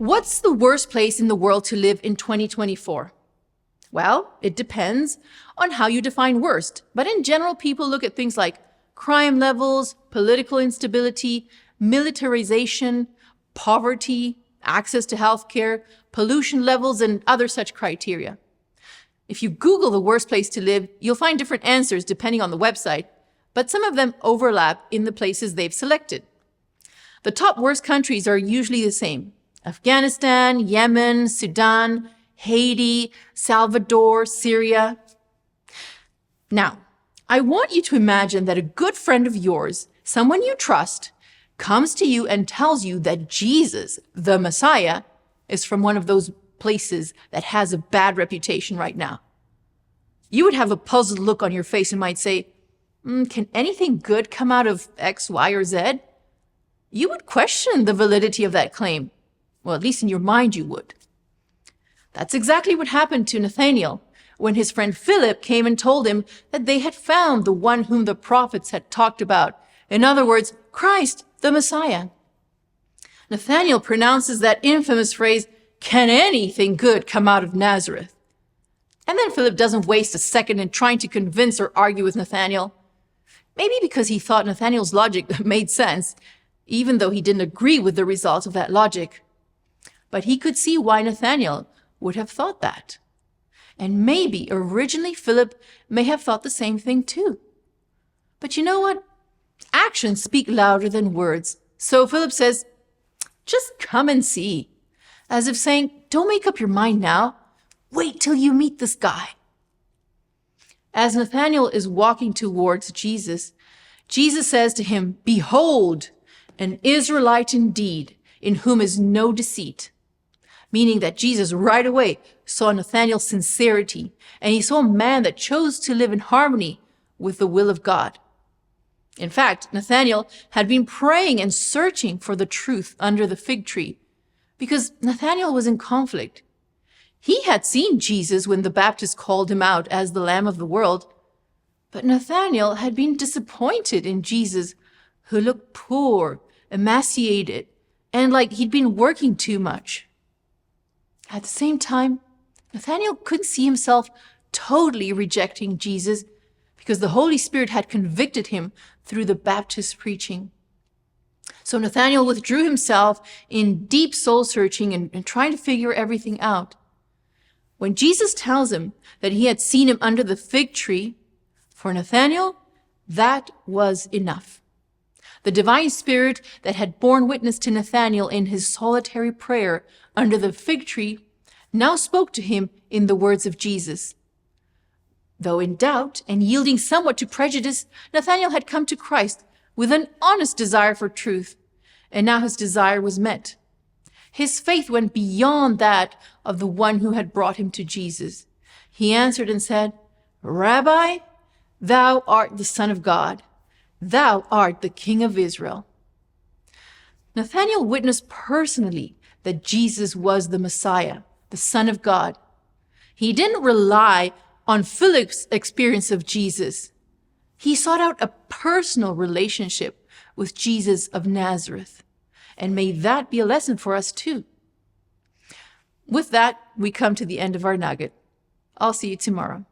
What's the worst place in the world to live in 2024? Well, it depends on how you define worst. But in general, people look at things like crime levels, political instability, militarization, poverty, access to healthcare, pollution levels, and other such criteria. If you Google the worst place to live, you'll find different answers depending on the website, but some of them overlap in the places they've selected. The top worst countries are usually the same: Afghanistan, Yemen, Sudan, Haiti, Salvador, Syria. Now, I want you to imagine that a good friend of yours, someone you trust, comes to you and tells you that Jesus, the Messiah, is from one of those places that has a bad reputation right now. You would have a puzzled look on your face and might say, can anything good come out of X, Y, or Z? You would question the validity of that claim. Well, at least in your mind you would. That's exactly what happened to Nathanael when his friend Philip came and told him that they had found the one whom the prophets had talked about. In other words, Christ, the Messiah. Nathanael pronounces that infamous phrase, "Can anything good come out of Nazareth?" And then Philip doesn't waste a second in trying to convince or argue with Nathanael. Maybe because he thought Nathanael's logic made sense, even though he didn't agree with the results of that logic. But he could see why Nathanael would have thought that. And maybe originally Philip may have thought the same thing too. But you know what? Actions speak louder than words. So Philip says, just come and see. As if saying, don't make up your mind now. Wait till you meet this guy. As Nathanael is walking towards Jesus, Jesus says to him, "Behold, an Israelite indeed, in whom is no deceit." Meaning that Jesus right away saw Nathanael's sincerity, and he saw a man that chose to live in harmony with the will of God. In fact, Nathanael had been praying and searching for the truth under the fig tree, because Nathanael was in conflict. He had seen Jesus when the Baptist called him out as the Lamb of the world, but Nathanael had been disappointed in Jesus, who looked poor, emaciated, and like he'd been working too much. At the same time, Nathanael couldn't see himself totally rejecting Jesus because the Holy Spirit had convicted him through the Baptist preaching. So Nathanael withdrew himself in deep soul searching and trying to figure everything out. When Jesus tells him that he had seen him under the fig tree, for Nathanael, that was enough. The divine spirit that had borne witness to Nathanael in his solitary prayer under the fig tree now spoke to him in the words of Jesus. Though in doubt and yielding somewhat to prejudice, Nathanael had come to Christ with an honest desire for truth, and now his desire was met. His faith went beyond that of the one who had brought him to Jesus. He answered and said, "Rabbi, thou art the Son of God. Thou art the King of Israel." Nathanael witnessed personally that Jesus was the Messiah, the Son of God. He didn't rely on Philip's experience of Jesus. He sought out a personal relationship with Jesus of Nazareth. And may that be a lesson for us too. With that, we come to the end of our nugget. I'll see you tomorrow.